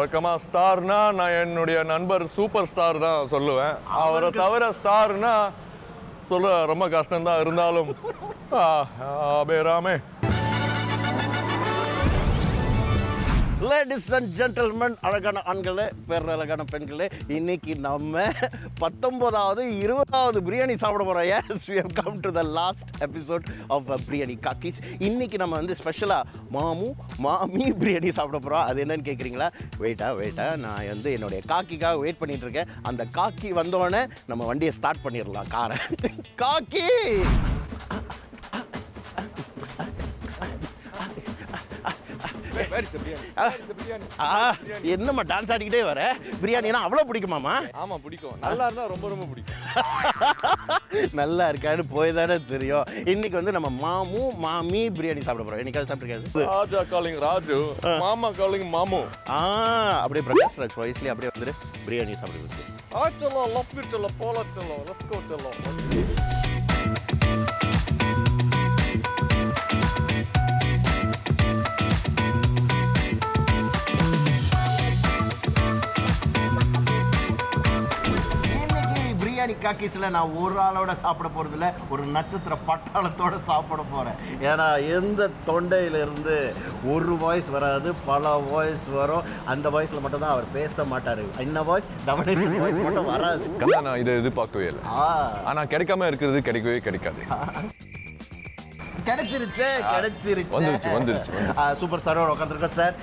வழக்கமாக ஸ்டார்னா நான் என்னுடைய நண்பர் சூப்பர் ஸ்டார் தான் சொல்லுவேன். அவரை தவிர ஸ்டார்னா சொல்ல ரொம்ப கஷ்டம்தான். இருந்தாலும் அபேராமே. லேடிஸ் அண்ட் ஜென்டில்மேன், அழகான ஆண்களே, பேர் அழகான பெண்களே, இன்னைக்கு நம்ம 19வது 20வது பிரியாணி சாப்பிட போகிறோம். Yes, we have come to the last episode of Biryani Khakis. இன்னைக்கு நம்ம வந்து ஸ்பெஷலாக மாமு மாமி பிரியாணி சாப்பிட போகிறோம். அது என்னன்னு கேட்குறீங்களா? வெயிட்டா நான் வந்து என்னுடைய காக்கிக்காக வெயிட் பண்ணிட்டு இருக்கேன். அந்த காக்கி வந்தோடனே நம்ம வண்டியை ஸ்டார்ட் பண்ணிடலாம், காரை. காக்கி என்னம்மா டான்ஸ் ஆடிக்கிட்டே வர? பிரியாணினா அவ்வளோ பிடிக்குமாமா? ஆமாம், பிடிக்கும். நல்லா இருந்தால் ரொம்ப ரொம்ப பிடிக்கும். நல்லா இருக்கான்னு போய் தானே தெரியும். இன்னைக்கு வந்து நம்ம மாமு மாமி பிரியாணி சாப்பிட போகிறோம். என்னைக்காவது சாப்பிட்ருக்காது? ராஜா காலிங் ராஜு, மாமா காலிங் மாமு. அப்படியே பிரகாஷ் ராஜ் வயசுலேயே அப்படியே வந்துட்டு பிரியாணி சாப்பிடுறது. ஆச்சலாம் லப்பிச்சலாம் போலச்சலாம் ரஸ்கோச்சலாம். பிரியாணி காக்கிஸில் நான் ஒரு ஆளோட சாப்பிட போகிறதில்ல, ஒரு நட்சத்திர பட்டாளத்தோட சாப்பிட போகிறேன். ஏன்னா எந்த தொண்டையிலிருந்து ஒரு வாய்ஸ் வராது, பல வாய்ஸ் வரும். அந்த வாய்ஸில் மட்டும் தான் அவர் பேச மாட்டார். இந்த வாய்ஸ் தவணேசன் வாய்ஸ் மட்டும் வராது. நான் இதை எதிர்பார்க்கவே இல்லை. ஆனால் கிடைக்காம இருக்கிறது கிடைக்கவே கிடைக்காது. கிடைச்சிருச்சு. சூப்பர் சார், உட்காந்துருக்கோம் சார்.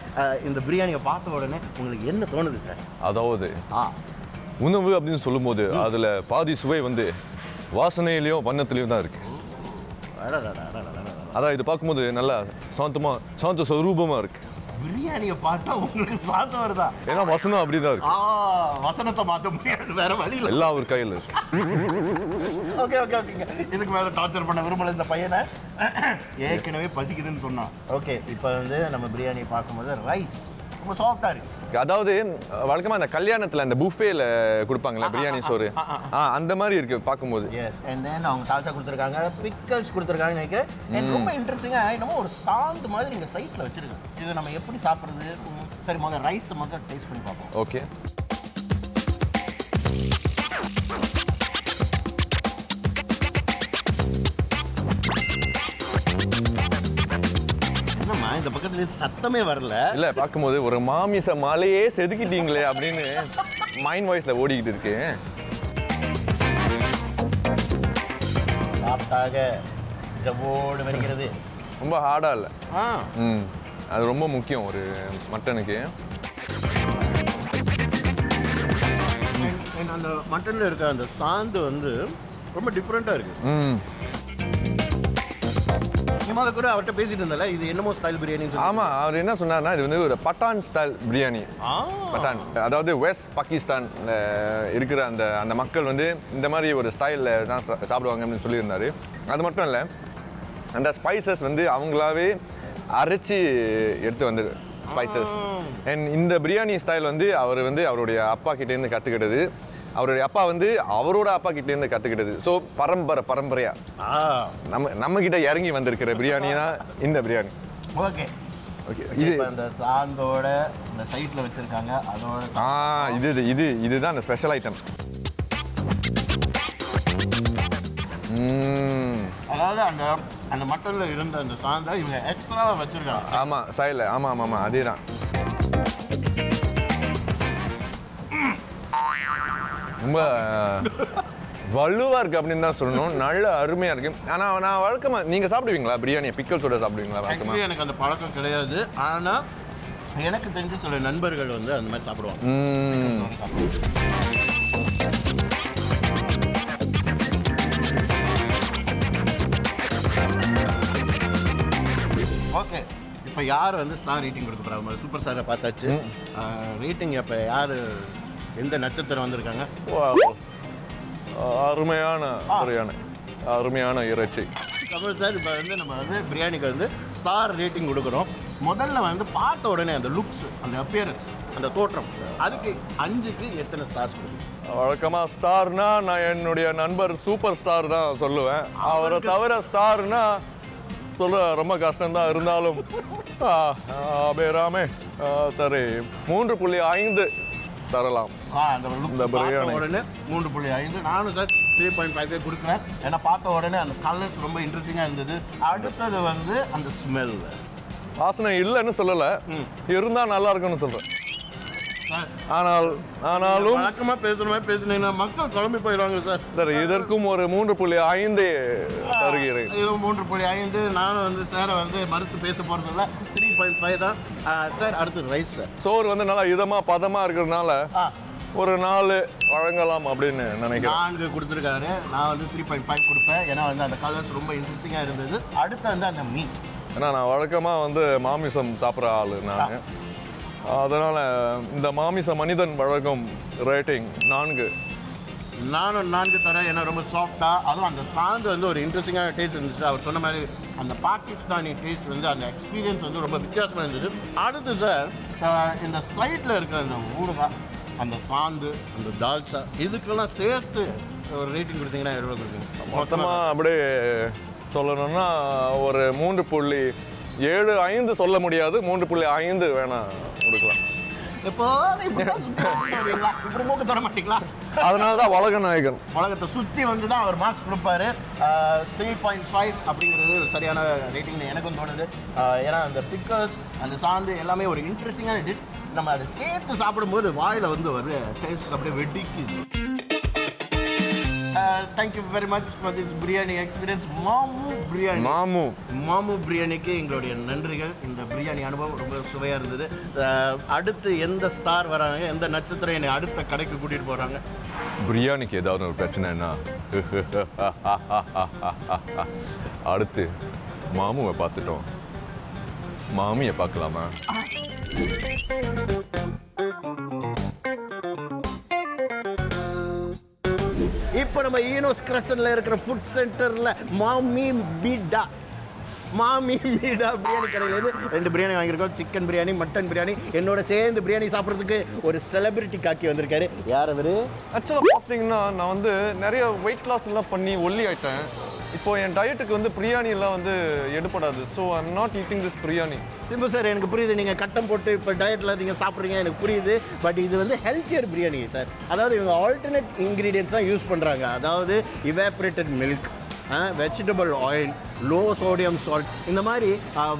இந்த பிரியாணியை பார்த்த உடனே உங்களுக்கு என்ன தோணுது சார்? அதாவது உணவு அப்படின்னு சொல்லும்போது அதில் பாதி சுவை வந்து வாசனையிலையும் வண்ணத்துலையும் தான் இருக்கு. அதான் இது பார்க்கும்போது நல்லா சாந்த ஸ்வரூபமாக இருக்கு. பிரியாணியை பார்த்தா உங்களுக்கு சாந்தம் வருதா? ஏன்னா வசனம் அப்படிதான் இருக்கு. வசனத்தை மாற்ற முடியாது, வேற வழி இல்லை. எல்லாம் ஒரு கையில் இருக்கு. ஓகேங்க. இதுக்கு மேலே டார்ச்சர் பண்ண விரும்பல இந்த பையனை. ஏற்கனவே பசிக்குதுன்னு சொன்னான். ஓகே, இப்போ வந்து நம்ம பிரியாணியை பார்க்கும்போது ரைஸ் ரொம்ப சாஃப்டா இருக்கு. அதாவது வழக்கமா அந்த கல்யாணத்துல அந்த புஃபேல கொடுப்பாங்கல்ல பிரியாணி சோறு, அந்த மாதிரி இருக்கு பார்க்கும்போது. எஸ், அண்ட் தென் அவங்க தால்ச்சா கொடுத்துருக்காங்க, பிக்கல்ஸ் கொடுத்துருக்காங்க. எனக்கு ரொம்ப இன்ட்ரெஸ்டிங்கா என்னமோ ஒரு சாந்து மாதிரி இங்க சைட்ல வச்சிருக்காங்க. இதை நம்ம எப்படி சாப்பிடுறது? சரி, முதல்ல ரைஸ் மட்டும் டேஸ்ட் பண்ணி பார்ப்போம். ஓகே. இந்த பக்கத்துல சத்தமே வரல. இல்ல, பார்க்கும்போது ஒரு மாமிச மலையே செதுக்கிட்டீங்களே அப்படின்னு மைண்ட் வாய்ஸ்ல ஓடிக்கிட்டு இருக்கு. சாப்பிட்டாக ஜவோடு வருகிறது. ரொம்ப ஹார்டா இல்லை. அது ரொம்ப முக்கியம் ஒரு மட்டனுக்கு. அந்த மட்டன்ல இருக்க அந்த சாந்து வந்து ரொம்ப டிஃப்ரெண்டா இருக்கு. கூட அவர்கிட்ட பேசிட்டு இருந்தால, இது என்னமோ ஸ்டைல் பிரியாணி. ஆமா, அவர் என்ன சொன்னார்னா இது வந்து ஒரு பட்டான் ஸ்டைல் பிரியாணி. பட்டான் அதாவது வெஸ்ட் பாகிஸ்தான்ல இருக்கிற அந்த அந்த மக்கள் வந்து இந்த மாதிரி ஒரு ஸ்டைலில் தான் சாப்பிடுவாங்க அப்படின்னு சொல்லியிருந்தாரு. அது மட்டும் இல்லை, அந்த ஸ்பைசஸ் வந்து அவங்களாவே அரைச்சி எடுத்து வந்து ஸ்பைசஸ். அண்ட் இந்த பிரியாணி ஸ்டைல் வந்து அவர் வந்து அவருடைய அப்பா கிட்டேருந்து கற்றுக்கிட்டது. அவருடைய அப்பா வந்து அவரோட அப்பா கிட்டேருந்து கற்றுக்கிட்டது. ஸோ பரம்பரையா நம்ம கிட்ட இறங்கி வந்திருக்கிற பிரியாணி தான் இந்த பிரியாணி. ஓகே. இது அந்த சாந்தோட இந்த சைட்ல வச்சிருக்காங்க. அதோட இதுதான் அந்த ஸ்பெஷல் ஐட்டம். அதாவது அந்த மட்டன்ல இருந்த அந்த சாந்தை இவங்க எக்ஸ்ட்ராவா வச்சிருக்காங்க. ஆமா, சைடில். ஆமா, அதே தான். ரொம்ப வலுவா இருக்கு அப்படின்னு தான் சொல்லணும். நல்ல அருமையா இருக்கு. ஆனா நான் வழக்கமா நீங்க சாப்பிடுவீங்களா பிரியாணியை பிக்கல்ஸோட சாப்பிடுவீங்களா? வழக்கமா எனக்கு அந்த பழக்கம் கிடையாது. ஆனா எனக்கு தெரிஞ்ச சில நண்பர்கள் வந்து அந்த மாதிரி சாப்பிடுவாங்க. ஓகே, இப்போ யார் வந்து ஸ்டார் ரேட்டிங் கொடுக்க போறாங்க? சூப்பர் ஸ்டாரை பார்த்தாச்சு. ரேட்டிங் இப்போ யார், எந்த நட்சத்திரம் வந்திருக்காங்க? அருமையான இறைச்சி. தமிழ் சார், இப்போ வந்து நம்ம வந்து பிரியாணிக்கு வந்து ஸ்டார் ரேட்டிங் கொடுக்குறோம். முதல்ல வந்து பார்த்த உடனே அந்த லுக்ஸ், அந்த அப்பியரன்ஸ், அந்த தோற்றம், அதுக்கு 5க்கு எத்தனை ஸ்டார்ஸ் கொடுக்கும்? வழக்கமாக ஸ்டார்னா நான் என்னுடைய நண்பர் சூப்பர் ஸ்டார் தான் சொல்லுவேன். அவரை தவிர ஸ்டார்னா சொல்ல ரொம்ப கஷ்டம்தான் இருந்தாலும் பேராமே சரி 3.5 தரலாம். இந்த பிரியாணி உடனே 3.5 நானும் சார் 3.5 கொடுக்குறேன். ஏன்னா பார்த்த உடனே அந்த கலர்ஸ் ரொம்ப இன்ட்ரெஸ்டிங்காக இருந்தது. அடுத்தது வந்து அந்த ஸ்மெல். வாசனை இல்லைன்னு சொல்லலை, இருந்தால் நல்லா இருக்குன்னு சொல்கிறேன். ஆனாலும் வழக்கமாக பேசுனீங்கன்னா மக்கள் குழம்பி போயிடுவாங்க சார். சார் இதற்கும் ஒரு 3.5 தருகிறேன். 3.5 நானும் வந்து சாரை வந்து மறுத்து பேச போகிறதில்ல. 3.5 தான் சார். அடுத்து ரைஸ் சார். சோறு வந்து நல்லா இதமாக பதமாக இருக்கிறதுனால ஒரு 4 வழங்கலாம் அப்படின்னு நினைக்கிறேன். 4 கொடுத்துருக்காரு. நான் வந்து 3.5 கொடுப்பேன். ஏன்னா வந்து அந்த கலர்ஸ் ரொம்ப இன்ட்ரெஸ்டிங்காக இருந்தது. அடுத்து வந்து அந்த மீட். ஏன்னா நான் வழக்கமாக வந்து மாமிசம் சாப்பிட்ற ஆள் நான். அதனால் இந்த மாமிச மனிதன் வழங்கும் ரேட்டிங் 4. நானும் 4 தரேன். ஏன்னா ரொம்ப சாஃப்டாக, அதுவும் அந்த சாந்து வந்து ஒரு இன்ட்ரெஸ்டிங்கான டேஸ்ட் இருந்துச்சு. அவர் சொன்ன மாதிரி அந்த பாகிஸ்தானி டேஸ்ட் வந்து அந்த எக்ஸ்பீரியன்ஸ் வந்து ரொம்ப வித்தியாசமாக இருந்தது. அடுத்து சார் இந்த சைடில் இருக்கிற அந்த ஊறுகாய், அந்த சாந்து, அந்த தால்ச்சா, இதுக்கெல்லாம் சேர்த்து ஒரு ரேட்டிங் கொடுத்தீங்கன்னா எவ்வளோ கொடுப்பீங்க? மொத்தமாக அப்படியே சொல்லணும்னா ஒரு 3.75 சொல்ல முடியாது, 3.5 வேணா கொடுக்கலாம். இப்போ இப்படி மூக்க தர மாட்டீங்களா? அதனால தான் உலக நாயகன். உலகத்தை சுற்றி வந்து தான் அவர் மார்க்ஸ் கொடுப்பாரு. 3.5 அப்படிங்கிறது ஒரு சரியான ரேட்டிங்னு எனக்கும் தோணுது. ஏன்னா அந்த பிக்கல்ஸ், அந்த சாந்து எல்லாமே ஒரு இன்ட்ரெஸ்டிங்கான டிஷ். நம்ம அதை சேர்த்து சாப்பிடும்போது வாயில் வந்து ஒரு டேஸ்ட் அப்படியே வெட்டிக்குது. Thank you very much for this biryani experience. மாமு பிரியாணிக்கு எங்களுடைய நன்றிகள். இந்த பிரியாணி அனுபவம் ரொம்ப சுவையாக இருந்தது. அடுத்து எந்த ஸ்டார் வராங்க, எந்த நட்சத்திரம் என்னை அடுத்த கடைக்கு கூட்டிகிட்டு போகிறாங்க? பிரியாணிக்கு ஏதாவது ஒரு பிரச்சனைன்னா அடுத்து மாமுவை பார்த்துட்டோம், மாமியை பார்க்கலாமா? இப்போ நம்ம ஈனோஸ் கிரசன்ல இருக்கிற ஃபுட் சென்டரில் மாமி மிடா பிரியாணி கடையிலேருந்து 2 பிரியாணி வாங்கியிருக்கோம். Chicken biryani, mutton biryani. என்னோட சேர்ந்து பிரியாணி சாப்பிட்றதுக்கு ஒரு செலிபிரிட்டி காக்கி வந்திருக்காரு. யார் அவர்? ஆக்சுவலாக பார்த்தீங்கன்னா நான் வந்து நிறைய வெயிட் லாஸ் எல்லாம் பண்ணி ஒல்லி ஆயிட்டேன். இப்போ என் டயட்டுக்கு வந்து பிரியாணியெல்லாம் வந்து எடுப்படாது. So I am not eating this biryani. Simple sir, எனக்கு புரியுது. நீங்கள் கட்டம் போட்டு இப்போ டயட்டில் நீங்கள் சாப்பிட்றீங்க, எனக்கு புரியுது. பட் இது வந்து ஹெல்த்தியர் பிரியாணி சார். அதாவது இவங்க ஆல்டர்னேட் இன்க்ரீடியன்ட்ஸ்லாம் யூஸ் பண்ணுறாங்க. அதாவது evaporated milk, vegetable oil, low sodium salt. இந்த மாதிரி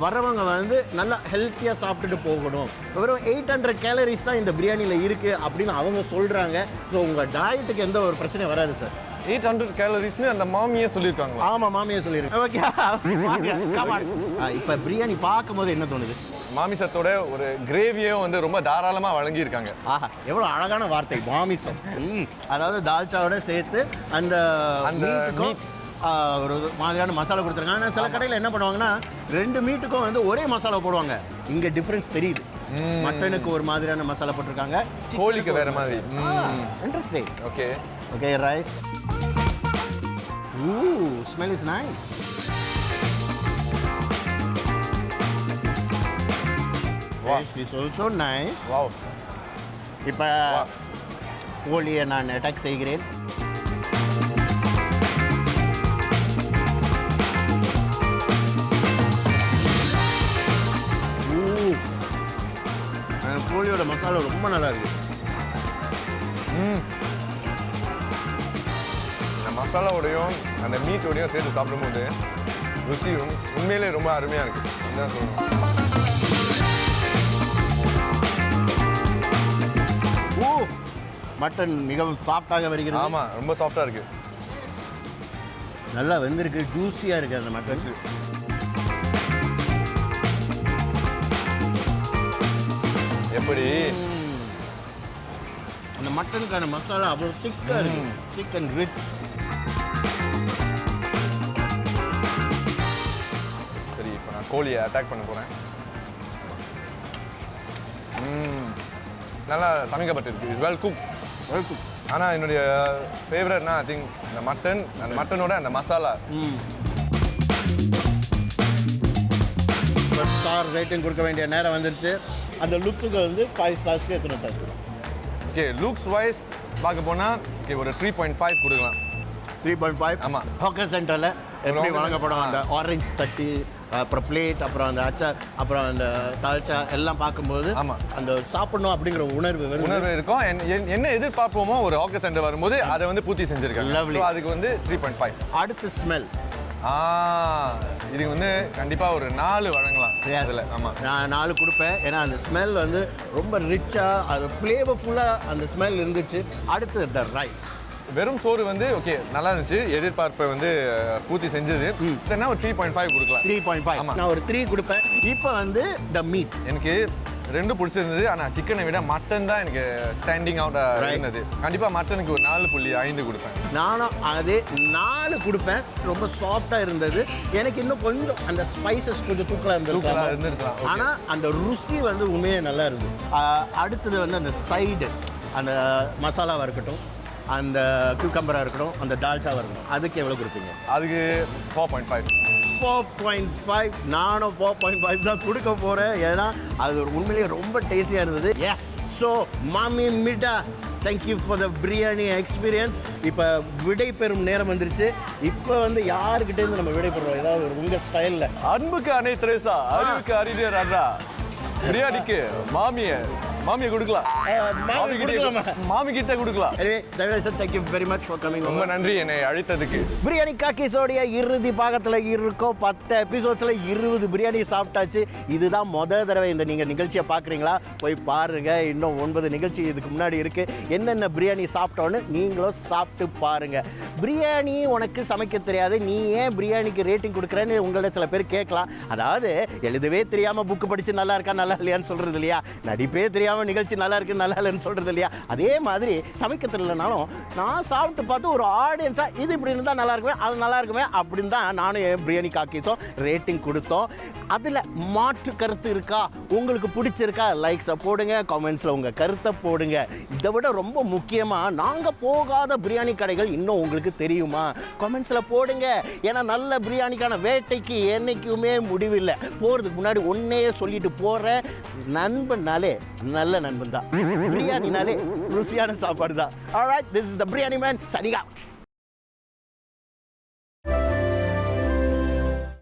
வரவங்க வந்து நல்லா ஹெல்த்தியாக சாப்பிட்டுட்டு போகணும். வெறும் 800 கேலரிஸ் தான் இந்த பிரியாணியில் இருக்குது அப்படின்னு அவங்க சொல்கிறாங்க. ஸோ உங்கள் டயட்டுக்கு எந்த ஒரு பிரச்சனையும் வராது சார். 800 கேலரிஸ்னு அந்த மாமியே சொல்லியிருக்காங்க. ஆமாம், மாமியே சொல்லியிருக்கேன். ஓகே, இப்போ பிரியாணி பார்க்கும்போது என்ன தோணுது? மாமிசத்தோட ஒரு கிரேவியும் வந்து ரொம்ப தாராளமாக வழங்கியிருக்காங்க. ஆஹா, எவ்வளோ அழகான வார்த்தை, மாமிசம். அதாவது தால்ச்சாவோட சேர்த்து அந்த மீட் ஒரு மாதிரியான மசாலா கொடுத்துருக்காங்க. ஆனால் சில கடையில் என்ன பண்ணுவாங்கன்னா 2 மீட்டுக்கும் வந்து ஒரே மசாலா போடுவாங்க. இங்கே டிஃப்ரென்ஸ் தெரியுது. மட்டனுக்கு ஒரு மாதிரியான மசாலா போட்டிருக்காங்க, கோழிக்கு வேற மாதிரி. Interesting. Okay okay, rice. Smell is nice. Taste is also nice. Wow. இப்போ கோழியை நான் அட்டாக் செய்கிறேன். கோழியோட மசாலா ரொம்ப நல்லா இருக்கு. அந்த மசாலாவோடையும் அந்த மீட்டோடையும் சேர்த்து சாப்பிடும்போது ருசியும் உண்மையிலே ரொம்ப அருமையாக இருக்குது. அதுதான் சொல்லணும். மட்டன் மிகவும் சாஃப்டாக வருகிறது. ஆமாம், ரொம்ப சாஃப்டாக இருக்குது. நல்லா வெந்திருக்கு, ஜூஸியாக இருக்குது அந்த மட்டன். எப்படி அந்த மட்டனுக்கான மசாலா அவ்வளோ திக்காக இருக்கு. Chicken rich. சரி, இப்போ நான் கோழியை அட்டாக் பண்ண போகிறேன். நல்லா சமைக்கப்பட்டிருக்கு. It's well cook. ஆனால் என்னுடைய ஃபேவரட்னா ஐ திங்க் இந்த மட்டன், அந்த மட்டனோட அந்த மசாலா. ஸ்டார் ரேட்டிங் கொடுக்க வேண்டிய நேரம் வந்துருச்சு. அந்த லுக்ஸுக்கு வந்து 5 ஸ்டார்ஸ்க்கு எத்தனை ஸ்டார்ஸ் கொடுக்கும்? ஓகே, லுக்ஸ் வைஸ் பார்க்க போனால் ஓகே ஒரு 3.5 கொடுக்கலாம். 3.5. ஆமாம். ஹாக்கர் சென்டரில் எப்படி வழங்கப்படும் அந்த ஆரஞ்சு தட்டி அப்புறம் பிளேட், அப்புறம் அந்த அச்சார், அப்புறம் அந்த தால்ச்சா எல்லாம் பார்க்கும்போது அந்த சாப்பிடணும் அப்படிங்கிற உணர்வு இருக்கும். என்ன எதிர்பார்ப்போமோ ஒரு ஹாக்கர் சென்டர் வரும்போது அதை வந்து பூர்த்தி செஞ்சிருக்காங்க. அதுக்கு வந்து 3.5. அடுத்து ஸ்மெல். இதுக்கு வந்து கண்டிப்பாக ஒரு 4 வழங்கலாம். அதில் நான் 4 கொடுப்பேன். ஏன்னா அந்த ஸ்மெல் வந்து ரொம்ப ரிச்சாக, அது ஃப்ளேவர்ஃபுல்லாக அந்த ஸ்மெல் இருந்துச்சு. அடுத்து த ரைஸ். வெறும் சோறு வந்து ஓகே நல்லா இருந்துச்சு, எதிர்பார்ப்பை வந்து பூர்த்தி செஞ்சது. ஒரு 3.5 கொடுக்கலாம். 3.5 நான் ஒரு 3 கொடுப்பேன். இப்போ வந்து த மீட் எனக்கு 2 பிடிச்சிருந்தது. ஆனால் சிக்கனை விட மட்டன் தான் எனக்கு ஸ்டாண்டிங் அவுட் இருந்தது. கண்டிப்பாக மட்டனுக்கு ஒரு 4.5 கொடுப்பேன். நானும் அதே 4 கொடுப்பேன். ரொம்ப சாஃப்டாக இருந்தது. எனக்கு இன்னும் கொஞ்சம் அந்த ஸ்பைசஸ் கொஞ்சம் தூக்கலாக இருந்திருக்கலாம். ஆனால் அந்த ருசி வந்து உண்மையே நல்லா இருந்தது. அடுத்தது வந்து அந்த சைடு, அந்த மசாலாவாக இருக்கட்டும், அந்த கியூக்கம்பராக இருக்கட்டும், அந்த தால்ச்சாவாக இருக்கட்டும், அதுக்கு எவ்வளோ கொடுப்பீங்க? அதுக்கு 4.5. 4.5. நானும் 4.5 தான் கொடுக்க போகிறேன். ஏன்னா அது உண்மையிலேயே ரொம்ப டேஸ்டியாக இருந்தது. எஸ். ஸோ மாமி மிடா, thank you for the biryani experience. இப்போ விடை பெறும் நேரம் வந்துருச்சு. இப்போ வந்து யாருக்கிட்டேருந்து நம்ம விடை பெறுறோம்? ஏதாவது ஒரு உங்கள் ஸ்டைலில். அன்புக்கு அணை திரேசா, அறிவுக்கு அறிஞர் அண்ணா, பிரியாணிக்கு மாமியை கொடுக்கலாம். மாமி கிட்ட கொடுக்கலாம். Thavanesan, thank you very much for coming. ரொம்ப நன்றி என்னை அழைத்ததுக்கு. பிரியாணி காக்கிஸோடைய இறுதி பாகத்தில் இருக்கோம். 10 எபிசோட்ஸில் 20 பிரியாணி சாப்பிட்டாச்சு. இதுதான் முதல் தடவை இந்த நீங்கள் நிகழ்ச்சியை பார்க்குறீங்களா? போய் பாருங்கள். இன்னும் 9 நிகழ்ச்சி இதுக்கு முன்னாடி இருக்குது. என்னென்ன பிரியாணி சாப்பிட்டோன்னு நீங்களும் சாப்பிட்டு பாருங்கள். பிரியாணி உனக்கு சமைக்க தெரியாது, நீ ஏன் பிரியாணிக்கு ரேட்டிங் கொடுக்குறேன்னு உங்களோட சில பேர் கேட்கலாம். அதாவது எழுதவே தெரியாமல் புக்கு படித்து நல்லா இருக்கா நல்லா இல்லையான்னு சொல்கிறது இல்லையா, நடிப்பே தெரியாமல் நிகழ்ச்சி நல்லா இருக்கு நல்லா இல்லைன்னு சொல்கிறது இல்லையா, அதே மாதிரி சமைக்க தெரியலனாலும் நான் சாப்பிட்டு பார்த்து ஒரு ஆடியன்ஸாக இது இப்படி இருந்தால் நல்லா இருக்குமே, அது நல்லா இருக்குமே அப்படின்னு தான் நானும் என் பிரியாணி காக்கிஸும் ரேட்டிங் கொடுத்தோம். அதில் மாற்று கருத்து இருக்கா, உங்களுக்கு பிடிச்சிருக்கா, லைக்ஸை போடுங்க, கமெண்ட்ஸில் உங்கள் கருத்தை போடுங்க. இதை விட ரொம்ப முக்கியமாக நாங்கள் போகாத பிரியாணி கடைகள் இன்னும் உங்களுக்கு தெரியுமா, கமெண்ட்ஸில் போடுங்க. ஏன்னா நல்ல பிரியாணிக்கான வேட்டைக்கு என்றைக்குமே முடிவில்லை. போகிறதுக்கு முன்னாடி ஒன்னே சொல்லிட்டு போகிறேன், நண்பனாலே நல்ல நண்பன் தான், பிரியாணினாலே ருசியான சாப்பாடு தான். Alright, this is the Biryani man signing out.